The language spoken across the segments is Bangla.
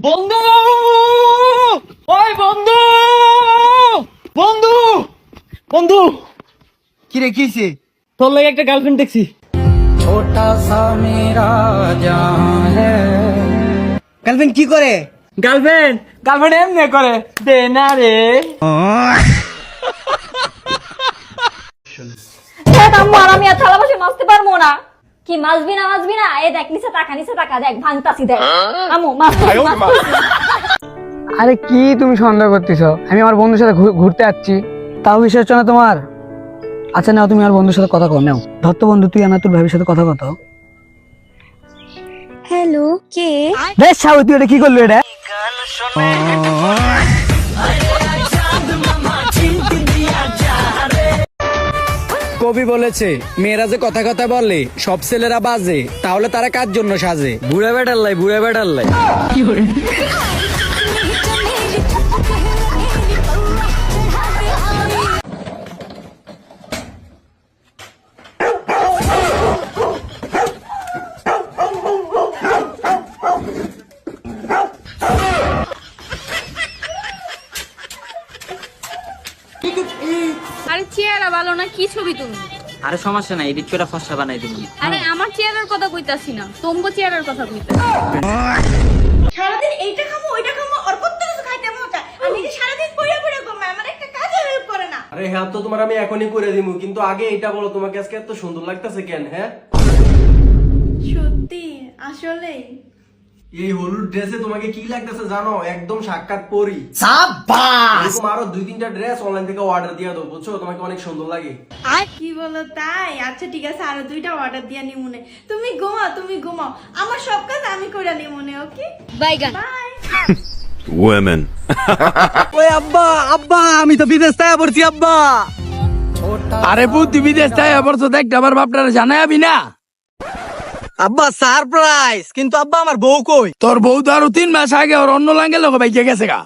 বন্ধু, ওই বন্ধু, বন্ধু, বন্ধু, কি রে কিছে? তোর লাগে একটা গার্লফ্রেন্ড দেখছি। ছোটা সা মেরা জান হ্যায়। গার্লফ্রেন্ড কি করে? গার্লফ্রেন্ড গার্লফ্রেন্ড এমনি করে দে না রে। আমি আর থালা বাসন মাজতে পারবো না। কি মাজবি না? এই দেখ নিচে টাকা দেখ ভাঙতাছি দেখ। আমু মাছতেছি। আরে কি তুমি সন্দেহ করতেছো? আমি আমার বন্ধুর সাথে ঘুরতে যাচ্ছি, তাও বিশ্বাস হচ্ছে না তোমার? আচ্ছা নাও, তুমি আমার বন্ধুর সাথে কথা কও। নাও ধর তো বন্ধু, তুই আমার তোর ভাবির সাথে কথা কত। হ্যালো, কে? বেশ সাউ, তুই এটা কি করলি? এটা কবি বলেছে, মেয়েরা যে কথা কথা বলে সব ছেলেরা বাজে, তাহলে তারা কার জন্য সাজে? বুড়া বেটার লাই, বুড়া বেটার লাই। আরে চেহারা ভালো না, কি ছবি তুমি? আরে সমস্যা নাই, এডিট করে ফসা বানাই দিবি। আরে আমার চেহারার কথা কইতাছি না, তোমার চেহারার কথা কইতাছি। সারাদিন এইটা খাবো ওইটা খাবো আর কত কিছু খাইতে মজা। আমি যে সারাদিন পড়ে পড়ে ঘুমাই, আমার একটা কাজে হেল্প করে না। আরে হ্যাঁ, তো তোমার আমি এখনই করে দিমু, কিন্তু আগে এটা বলো, তোমাকে আজকে এত সুন্দর লাগতেছে কেন? হ্যাঁ সত্যি আসলে এই হলুদ ড্রেসে তোমাকে কি লাগতেছে জানো? একদম সাক্ষাৎ পরি। সাবাস! এরকম আরো 2-3টা ড্রেস অনলাইন থেকে অর্ডার দিয়ে দাও, বুঝছো? তোমাকে অনেক সুন্দর লাগে। কি বলো তাই? আচ্ছা ঠিক আছে, আরো 2টা অর্ডার দিয়া নি মনে। তুমি ঘুমাও, আমার সব কাজ আমি করে নি মনে। ওকে বাইগান। বাই। Women. ওই আব্বা, আব্বা আমি তো বিদেশ থেকে পড়ছি আব্বা। আরে বুদ্ধি বিদেশ তাই আবার তো দেখ, আমার বাপটারে জানাবি না? আব্বা সারপ্রাইজ, কিন্তু আব্বা আমার বউ কই? তোর বউ তো আরো 3 মাস আগে ওর অন্য লাঙ্গে লোক বাইকে গেছে গা।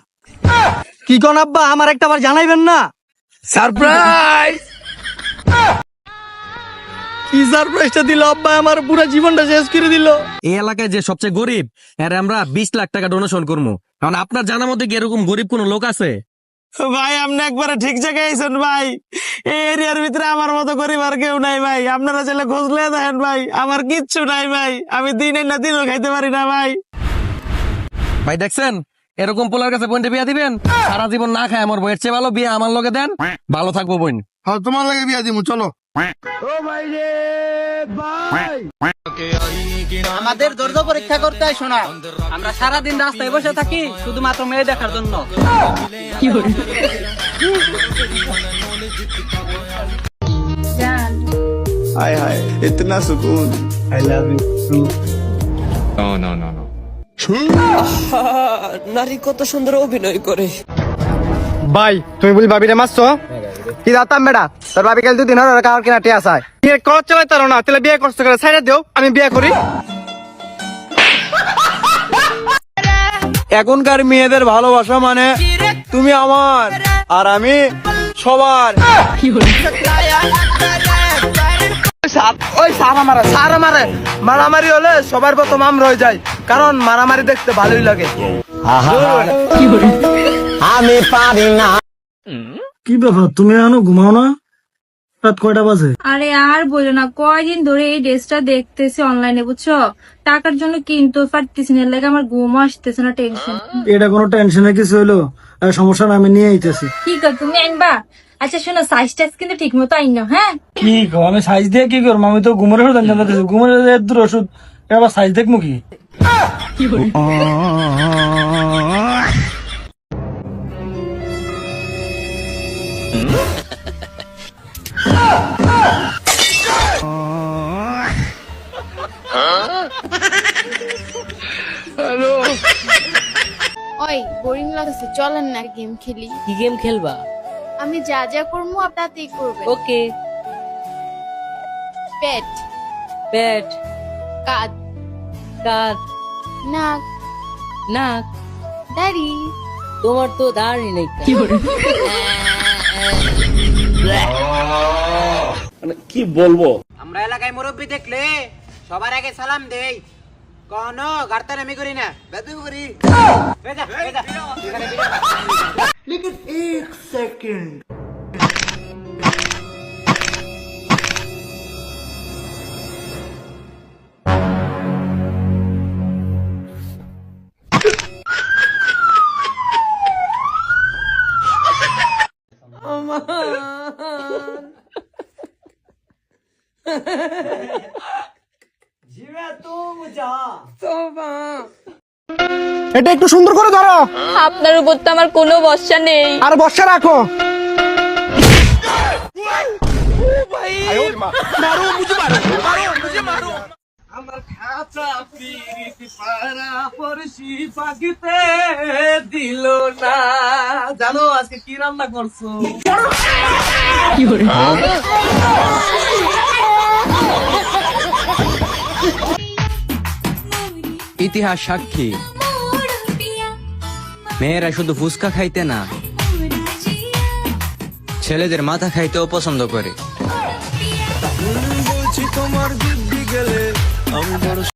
কি কোন আব্বা, আমার একটা বার জানাইবেন না? সারপ্রাইজ! কি সারপ্রাইজটা দিল আব্বা, আমার পুরো জীবনটা শেষ করে দিল। এই এলাকায় যে সবচেয়ে গরিব, এর আমরা 20 লাখ টাকা ডোনেশন করবো। কারণ আপনার জানার মধ্যে কি এরকম গরিব কোন লোক আছে? ভাই আপনি একবারে ঠিক জায়গায় আইছেন ভাই। এই এরিয়ার ভিতরে আমার মতো গরিব আর কেউ নাই ভাই। আপনারা ছেলে খুঁজলে দেখেন ভাই, আমার কিচ্ছু নাই ভাই। আমি দিনে না দিনও খাইতে পারি না ভাই। ভাই দেখছেন, এরকম পোলার কাছে বোনটা বিয়া দিবেন, সারা জীবন না খায় আমার বইয়ের চেয়ে ভালো বিয়া আমার লগে দেন, ভালো থাকবো বোন। হ্যাঁ তোমার লাগে বিয়া দিমু, চলো। আমাদের দর্দ পরীক্ষা করতে আইসো না। আমরা সারাদিন রাস্তায় বসে থাকি শুধুমাত্র মেয়ে দেখার জন্য। হায় হায়, ইতনা সুকুন। I love you. নারী কত সুন্দর অভিনয় করে। ভাই তুমি বলি ভাবিরে মারছো? কি জানতাম বেটা, তোর ভাবি কাল 2 দিন হলো কার কিনা টিয়া চায়। বিয়ে কর চালাই তার না, তাহলে বিয়ে করতে করে ছাইড়া দিও, আমি বিয়ে করি। এখনকার মেয়েদের ভালোবাসা মানে তুমি আমার আর আমি সবার। ওই সারা মারে মারামারি হলে সবার প্রথম আমরা হয়ে যায়, কারণ মারামারি দেখতে ভালোই লাগে। আমি পারি না। কি ব্যাপার, তুমি এখনো ঘুমাও না? রাত কয়টা বাজে? আরে আর বলো না, কয়দিন ধরে এই ড্রেসটা দেখতেছি অনলাইনে, বুঝছো? টাকার জন্য কিনতে পারতেছি না, লাগে আমার ঘুম আসতেছে না, টেনশন। এটা কোনো টেনশনের কিছু হইলো? সমস্যা না, আমি নিয়ে আইতেছি। কি কর তুমি আনবা? আচ্ছা শোনো, সাইজ টাইজ কিন্তু ঠিক মতো আইন, হ্যাঁ? কি কো, আমি সাইজ দিয়ে কি করবো? আমি তো ঘুমের ওষুধ আনতে পারতেছি। ঘুমের দূর ওষুধ, এবার সাইজ দেখবো কি? ওই বোরিং লাগছে, চলেন না গেম খেলি। কি গেম খেলবা? আমি যা যা করবো আপনাতেই করবেন। ওকে। পেট, পেট, কাঁধ, কাঁধ, নাক, নাক। দাড়ি। তোমার তো দাঁড়ি নেই। কি বলবো? আমরা এলাকায় মুরব্বি দেখলে সবার আগে সালাম দেই। কোন গার্তার আমি করি না বেদু করি লেকিন 1 সেকেন্ড এটা একটু সুন্দর করে ধরো, আপনার উপর তো আমার কোনো ভরসা নেই। আর বর্ষা রাখো। আমার খাঁচা পিরিতি পাড়া পরশি পাখিতে দিল না। জানো আজকে কি রান্না করছো? ইতিহাস সাক্ষী, মেয়েরা শুধু ফুচকা খাইতে না, ছেলেদের মাথা খাইতেও পছন্দ করে।